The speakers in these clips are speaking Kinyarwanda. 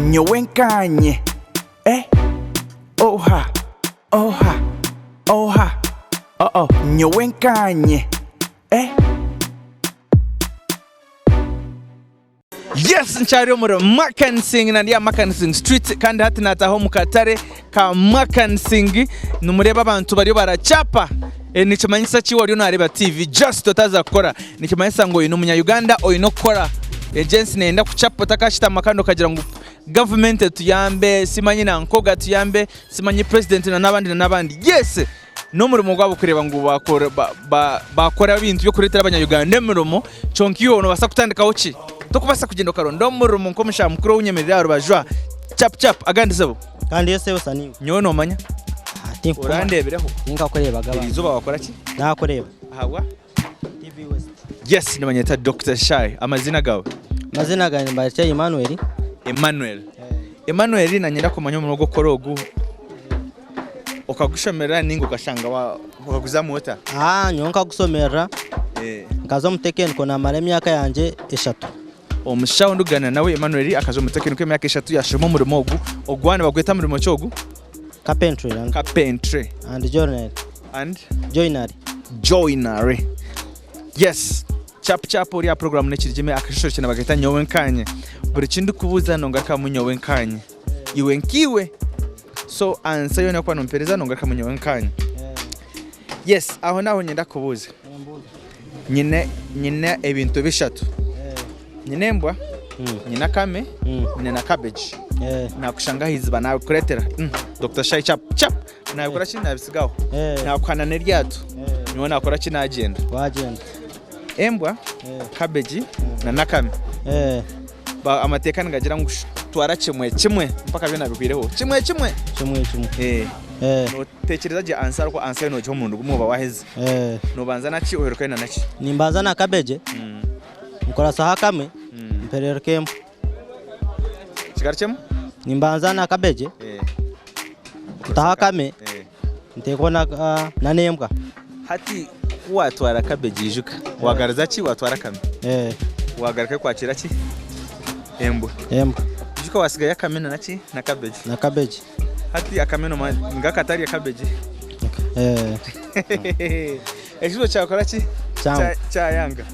nyowenkanye oha oha oha nyowenkanye Yes, nchari omuro Makansing na ndiya Makansing Street kandi hati nataho mu katare ka Makansing numureba abantu bari barachapa nikimanyisa ki wali unareba TV just totaza kukora nikimanyisa ngo ino munya Uganda oyino kora agency nenda kuchapa takashita makando kagira ngo government tuyambe simanyi na nkoga tuyambe simanyi president na nabandi yes no murimo gwabo kureba ngo bakora ibintu byo kuretera abanya-Uganda murimo chonkiyo no basa kutandika uki tokubasa kugenda karondo murimo nko musha mukuru w'unyemerera rubajwa chap agandi sebo kandi yose usaniwe nyo no manya urandebereho ninka kureba gaba izuba wakora ki nakureba hawa TV West yes nimanyeta Dr. Shy amazina gawe mazina gani mbache Emmanuel na nyira kumanya mu rugo korogu okagushamera ningo gashanga wakaguza mota nyonka gusomera ngazo mutekeni ko namara emyaka yanje 3 omushaho ndugana nawe Emmanuel akazo mutekeni ko emyaka 3 yashimo murimo ogwane bagweta murimo cyogu carpentry and joinery yes chap uri ya program nekirije akashusho cyane bagahita nyowenkanye buri kindu kubuza nongaka munyowenkanye iwenkiwe so ansa yone kwa nompereza nongaka munyowenkanye yes aho naho nyenda kubuza nyine ebintu bishatu nyine mbwa nyina kame nyina na cabbage na kushanga hizba na kuretera Dr. Shy chap na gukora kina nabisigaho na kwana neryato niwo nakora kina agenda embwa cabbage na nakame ba amateka ngagira ngo twara kimwe mpaka bina bikwireho kimwe no tekereza je answer ko answer no cyo mundu gumuba waheze no banza naki oheruka ina naki nimbaza na cabbage mukora saha kame mperero kempo kigarchemo nimbaza na cabbage taha kame ntekona na nembwa hati watwara cabbage ijuka wagaraza ki watwara kame wagaraka kwakira ki embwa ijuka wasigaye kamena naki na cabbage hati akameno ngakatari ya cabbage ejo cyakora ki cha yanga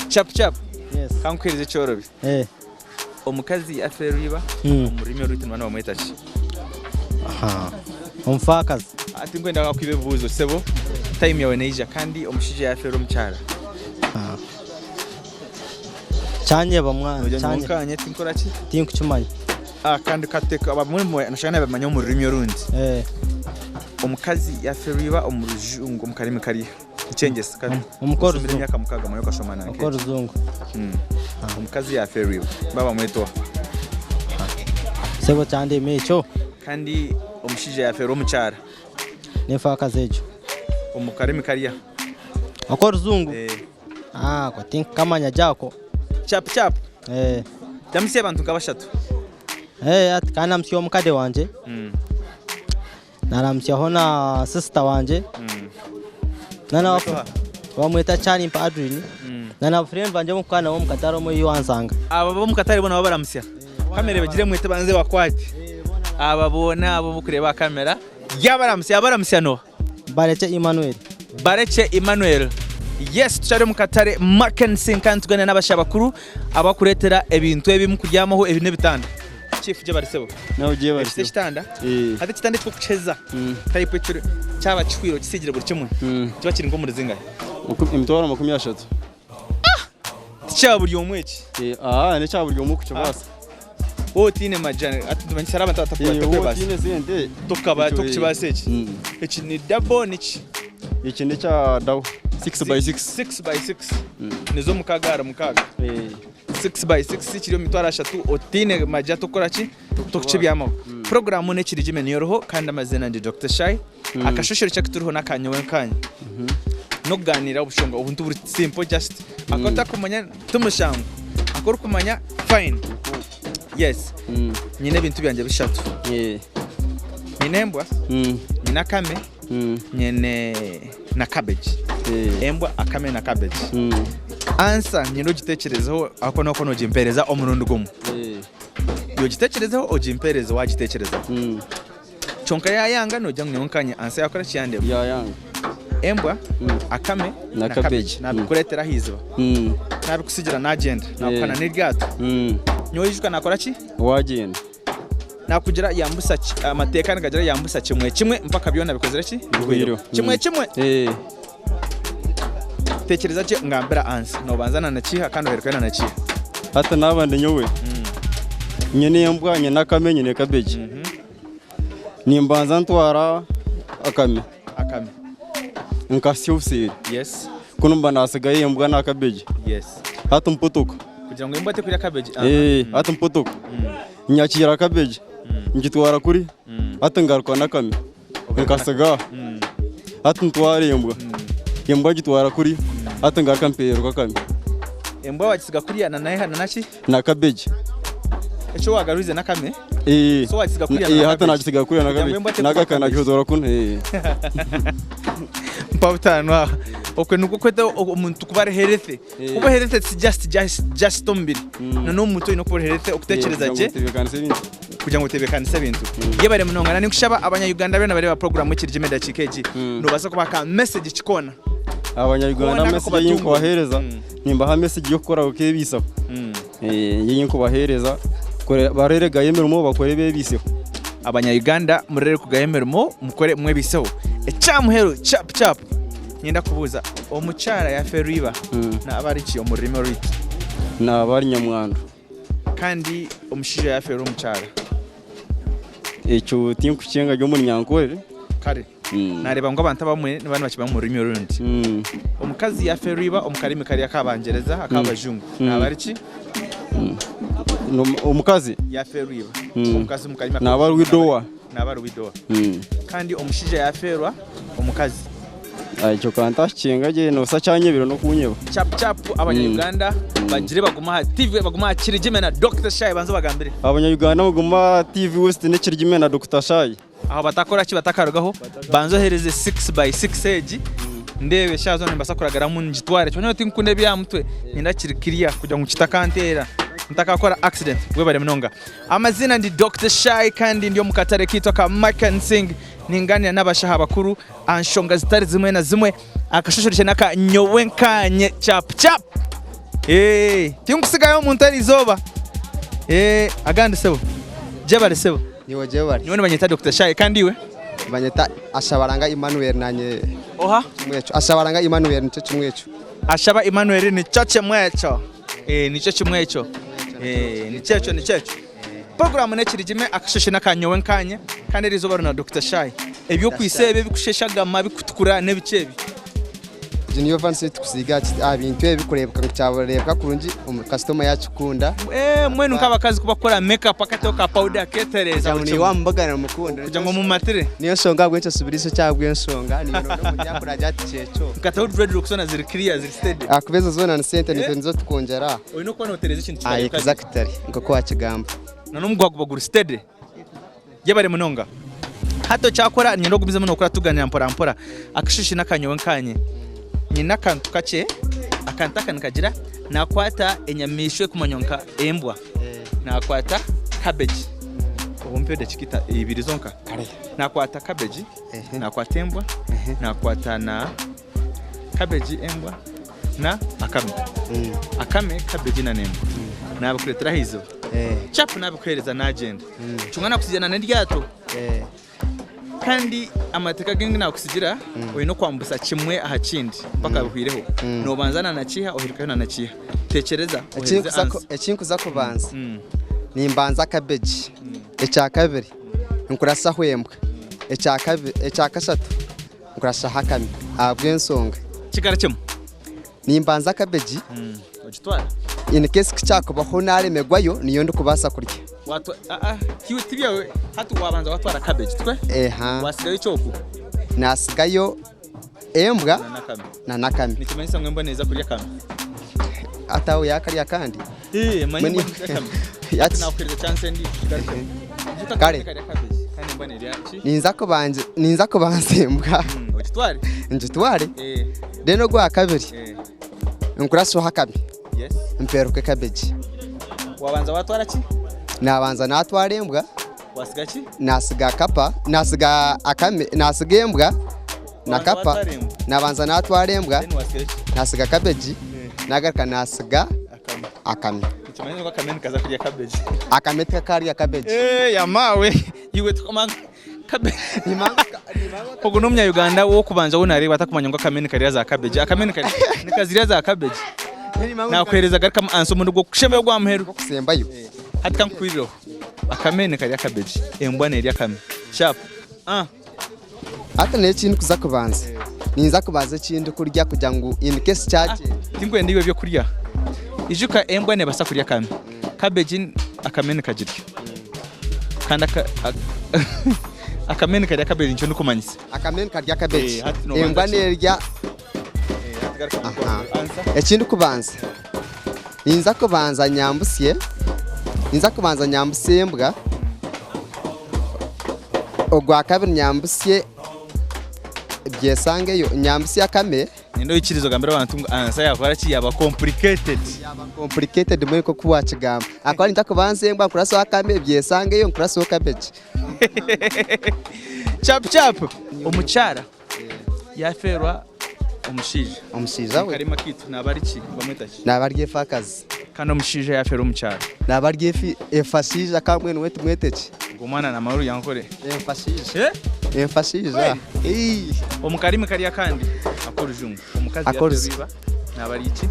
chap yes kankwirize cyorobi omukazi aferuiba umurimo ruti mwana wamweta ki umfakazi ati ngwenda akwibevuzo sebo time yawe neija kandi omushije yafero mcyara cyanye bamwana cyanye kanye tinkora ki tinkucumanya kandi kateka abamwe nashana bamanya mu rurimi rundi omukazi yaferuiba umurujungu mukarimi kari icengese kandi umukoro imyaka mukaga mayo kashoma nange umukoro zungu omukazi yaferuiba baba mweto sebo cyande mecho kandi omushije yafero mcyara nefakazi ejo omukarimi kariya akora zungu kwa tinkamanya jako chap damse abantu kabashatu ati kana msyo mukade wanje naramsya hona sister wanje nana wamweta cyane padrini nana friend banje mukana wo mukataro mo yiwansanga abo mukatari bona baramsya kamera bagire mwete banze bakwaje ababona abo bukureba kamera yabaramsya no Barece Emmanuel yes tuchare mukatare Makansing kandi tugane n'abashabakuru abakuretera ebintu ebimu kuryamaho ebine bitanda chief je barisebo naho je barisebo kitanda hati kitanda cyo kucheza type cyo cyaba chwiro kisigire buri kimwe kiba kiri ngo muri zingahe imitwaro 30 cyaba buri omweki ne cyaba buri omwe kucyo basa tine majana ati saraba tatakubata tine sente tukaba tukibaseki iki ni double nichi iki ni cha daw 6x6 nizo mukaga 6x6 kiriyo mitwara 3 otine majja tokora ki tokuchibyamo program ne kiri jime niyoroho kandi amazina ndi Dr. Shy akashoshero cyakituriho nakanyowenkanye no kuganira ubushonga ubuntu buri simple just akota kumanya tumushango akora kumanya fine yes nyine bintu byanje bishatu nyine mbwa nyina kame nyene na cabbage embwa akame na cabbage answer nyino gitekerezo ako noko no jimpereza omurundi gumu yo gitekerezeho ojimpereze wagitekereza chonka yayanga no jya mwonkanye anse yakora cyande yayanga embwa akame na cabbage nabikuretera hizwa nabikusigira na agenda nakana n'iryato nyoyishwa nakora ki wagenda nakugira yambusa amateka nagagira yambusa kimwe mpaka byona bikozera ki kimwe tekereza je ngambira anse no banzana na kiha kandi berekana na kiha hata nabande nyowe nyene embwa nyene kamenye ne cabbage nimbanza ntwara akame nkashyufsiri yes kuno mba nasigaye embwa na cabbage yes hata mputuka kugira ngo imbate kuri cabbage hata mputuka nyakira cabbage ngitwara kuri hata ngaruka na kame nkasiga hata ntwara embwa gitwara kuri hata ngaruka mpero kame embwa wagisiga kuri yana nahe naki na cabbage echo wagaruze nakame so wagisiga kuri yana hata nagisiga kuri yana cabbage nagakana cyodora kun mpawutanwa okwe nuko kweta umuntu kubare healthy kuba healthy si just tombiri none umuntu ino kuba healthy okutekereza je kugira ngo tebekanise ibintu yebare munongana ni kushaba abanya-Uganda bene bari ba program y'ikirije dakikeji no basa kubaka message kikona abanya-Uganda message yinko bahereza nimba ha message yo gukora ukebisa yinko bahereza barere gayemermo bakore bebiseho abanya-Uganda murere kugayemermo mukore mwebiseho echamuhero chap nyenda kubuza omuchara ya Feriba na abarichi omurimo riti na abari nyamwando kandi omushije ya Fero omuchara echo tinku cyenga ryo munyankorere kare nareba ngo abantu bamwe n'abandi bakiba mu rurimi rundi omukazi ya Feriba omukarimi kari akabangereza akabajungu na abarichi omukazi ya Feriba omukazi mukarimi na abari widowa kandi omushije ya Ferwa omukazi cyo kanta cyenga je no sachanye biro no kunyeba chap abanya-Uganda bagire baguma TV baguma kirigime na Dr. Shy banzo bagambire abanya-Uganda baguma TV West ne kirigime na Dr. Shy aho batakora ki batakarugaho banzo hereze 6x6 age ndebe shazo nimbasakuragara mu njitware cyo nyoti nkunde bya mutwe ndakirikiria kugira ngo kitakantera ntakakora accident we bare mnonga amazina ndi Dr. Shy kandi ndiyo mukatare kitwa ka Makansing ningania n'abashaha bakuru anshonga zitari zimwe na zimwe akashoshorishe naka nyowenkanye chap tingusigayo umuntu ari zoba agande sebo jebale sebo niwe jebale niwe banyita Dr. Shy kandi we banyita Ashabaranga Emmanuel nanye kimwecho Ashabaranga Emmanuel nico kimwecho ashaba Emmanuel ni chache mwecho nico kimwecho ni checho program nekirijime akashoshe nakanyowenkanye kandi rizoba na Dr. Shy ebyo kwisebe bikusheshaga mabi kutukura nebicebi niyo vanse tukusiga abintu ebikurebeka cyaborebwa kurungi customer yacu kunda mwenu nk'abakazi kubakora makeup akatoka powder ketereza ni wambagana mukunda kugira ngo mu matire niyo songa gwencho subiriso cyabwe nsonga ni no mujyakora jati cecho kataho dreadlocks na ziri clear ziri steady akubeza zona na center nizo nzo tukongera oyi no kubona hoteleze ikintu cyane exactly ngo kwa kigamba none umugwago bagura steady yebare munonga hato cyakora nyendo gubize muno kora tuganira mpora akashishi nakanyowenkanye nyina kantu kace akantaka nikagira nakwata enyamishwe kumanyonka embwa nakwata cabbage ubumpe de chikita ibiri zonka nakwata cabbage nakwata embwa nakwata na cabbage embwa na akame cabbage na nembwa nabukuretera hizo chap nabukwereza na agenda chungana kusijana n'iryato kandi amateka gengi nakusigira oyi no kwambusa kimwe ahakindi paka bihwireho no banzana na kiha ohirikayo na kiha tekereza ekinkuza kubanza nimbanza cabbage echa kabiri nkurasa hwembwa echa kabiri echa kasatu nkurasa hakami abwensonga kigaracemo nimbanza cabbage ogitwara in case kicakubaho naremegwayo niyo ndukubasa kurya watu tibyawe hatu wabanza watwara cabbage twe wasigayo cyoku nasigayo embwa na nakame nikimanyisa mwembo neza kurya kame atawe yakarya kandi manyi kame yati nakwiriza chance ndi kare kandi mbone ryachi ninza kubanza embwa ogitware njitware deno gwa kabiri nkuraso hakame yes mperuke cabbage wabanza watwara ki nabanza natwara embwa wasiga ki nasiga kapa nasiga akame nasiga embwa na kapa nabanza natwara embwa then wasiga ki nasiga cabbage nagaruka nasiga akame kimanye ngo akameni kaza kurya cabbage akame kariya cabbage yamawe iwe tukomanga cabbage ugu numya Uganda wo kubanza wonareba atakumanya ngo akameni kariya za cabbage akameni kari nikaziriya za cabbage nakwereza garika anso mu rugo kushembe gwa muheru kusembayo hati kankwiriro akameni kariya cabbage embwa ne akame sharp ata ne kintu kuza kubanza ninza kubaza kintu kurya kugira ngo in case cyaje tingwe ndiwe byo kurya ijuka embwa ne basa kurya kame cabbage akameni kagirya kandi akameni kariya cabbage nicyo nukumanyisa akameni karya cabbage embwa nerya ekintu kubanza ninza kubanza nyambusye embwa ogwa kabiri nyambusye byesangeyo nyambusye akame nindo ikirizo gambira abantu ansa yakora ki yaba complicated muri ko kuwa kigamba akora nta kubanza embwa kuraso akame byesangeyo kuraso cabbage chap umucyara yaferwa umushija we karima kitu nabariki bamwetaki nabarye fakazi kandi umushija yaferwa umucyara nabarye efashija kamwe nwetu mweteki gumana na maru yankore efashija omukarimi kariya kandi akora ujungu omukazi yaferwa nabariki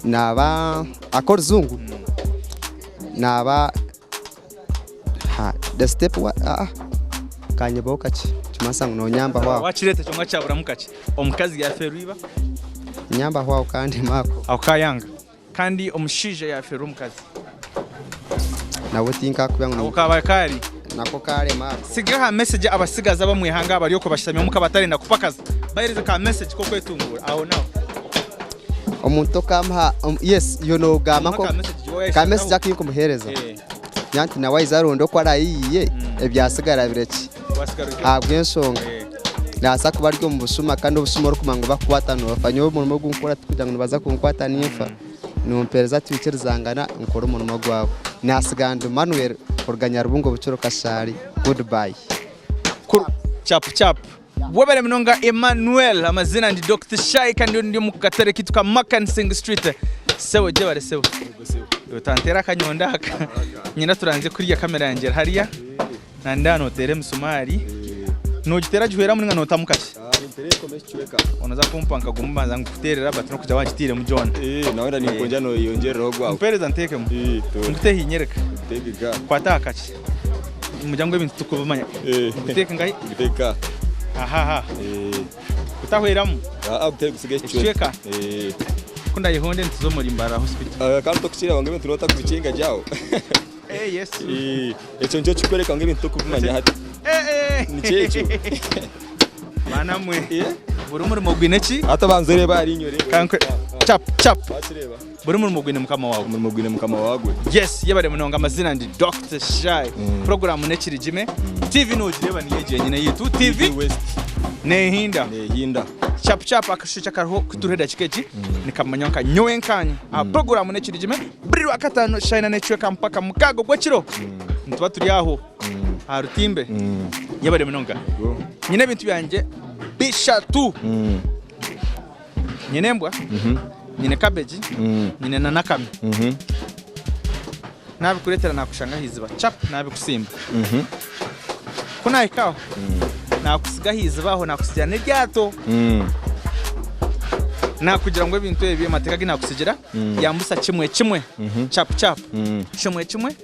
naba akora zungu naba the step kanyiboka ki tumasanga no nyamba hwa wachirete cyangwa cyabura mukaki omukazi yaferwa nyamba hwa kandi mako akayanga kandi omushije yaferwa omukazi nawe tinka kubyango ukaba kari nako kare mako sigaha message abasigaza bamwihanga bari yoko bashitamye mu kabatarenda kupakaza bayirize ka message ko kwetungura aho naho omuntu kamha yes you know gama ko ka message akiko muhereza nyanti na wayizarondo ko arayiye ebyasigara bireki abwensonga nasa kuba ryo mu busuma kandi ubusuma ro kumango bakwatano bafanyo mu rumo gunkora kugira ngo baza kunkwata nifa numpereza twikirizangana nkora umuntu gwawe nasiganda Manuel kurganya rubungo bucuro kashari goodbye chap wabere mnonga Emmanuel amazina ndi Dr. Shy kandi ndi mu katare kituka Makansing Street sewe je bare sewe utantera kanyonda haka nyina turanze kuri ya kamera yanjye hariya nandano tere musumari no gitera juhera muri nkanota mukaki onaza kumpanka gumbanza nguterera batino kuja wagitire mu John nawe ndani konja no yongerero gwa mpereza nteke mu ngute hinyereka tegiga kwatakaci umujyango ibintu tukubamanya nguteke ngai nguteka aha utahweramu uteri gusigaye cyeka kunda yihonde ntizomuri mbara hospital kandi tokishira bange ibintu nota kubikinga jyawo yes echo njo chikoreka bange ibintu tukubamanya hati ni checho mana mwe buri muri mugwineki hata banzere bari inyore kankwe chap bachireba buri muri mugwine mukama wawe muri mugwine mukama wagwe yes yabare munonga amazina ndi Dr. Shy program nekiri jime TV no jireba ni yeje nyine yitu TV West nehinda chap akashicha karho kutureda chikeji nikamanya nka nyowenkanya program nekiri jime buri wakatano Shine necwe kampaka mukago gwakiro ntwa turi aho harutimbe yabare munonga nyine bintu byanje bishatu nyine mbwa nyine cabbage nyine nanakame nabikuretera nakushanga hiziba chap nabikusimba kuna ikaho nakusiga hizibaho nakusigira n'iryato nakugira ngo ibintu ebi amateka ginakusigira yambusa kimwe chap kimwe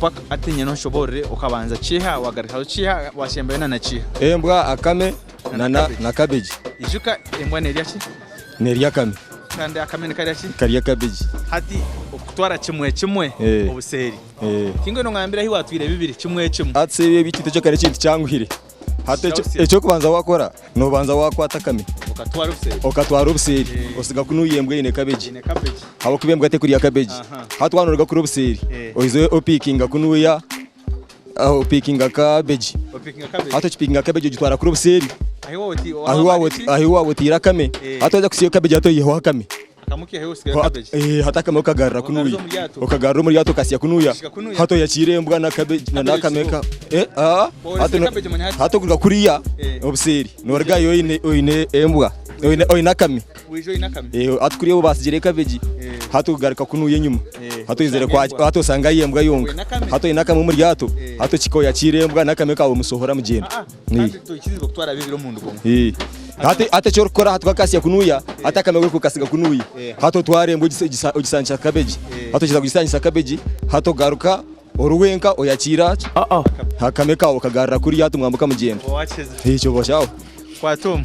paka atinye no shobore ukabanza chiha wagarika chiha washembe na chiha embwa akame na cabbage ijuka embwa neryachi neryakame kandi akamene karyachi kariya cabbage hati okutwara kimwe obuseri kingo no ngambira hiwa twire bibiri kimwe atse bikito cyo kare kintu cyanguhire hata echo kubanza wakora no banza wakwata kame okatwara ubuseri osiga kunuyembwe ine cabbage habo kubembwa ate kuri ya cabbage hatwanurwa kuri ubuseri oizo opickinga kunuya opickinga cabbage hato chipinga cabbage gitwara kuri ubuseri ahiwa wotira kame hatoja kusiyo cabbage hato yeho kame kamukiye usigaye cabbage hata kama ukagarra kunuya ukagarra muri yato kasiya kunuya hato yakirembwa na cabbage na kameka hato kuga kuriya obuseri norga yoine embwa oina kame wijo inakame atukuriye bo basigire cabbage hato kugarika kunuye nyuma hato izere kwa hato sanga yembwa yonga hato inakame muri yato hato kiko yakirembwa na kameka abo musohora mugenda kandi to ikiziko gutwara bibiro mu ndugo hata cyo rukora hatwa kasiya kunuya hata kamegwe kukasiga kunuya hato twarembwe ugisangisha cabbage hato kiza kugisangisha cabbage hato garuka oruwenka oyakira hakameka ukagarra kuri yato mwambuka mugenda icyo boshaho kwa Tom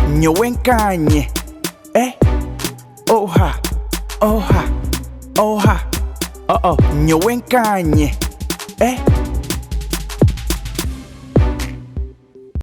nyowenkanye oha nyowenkanye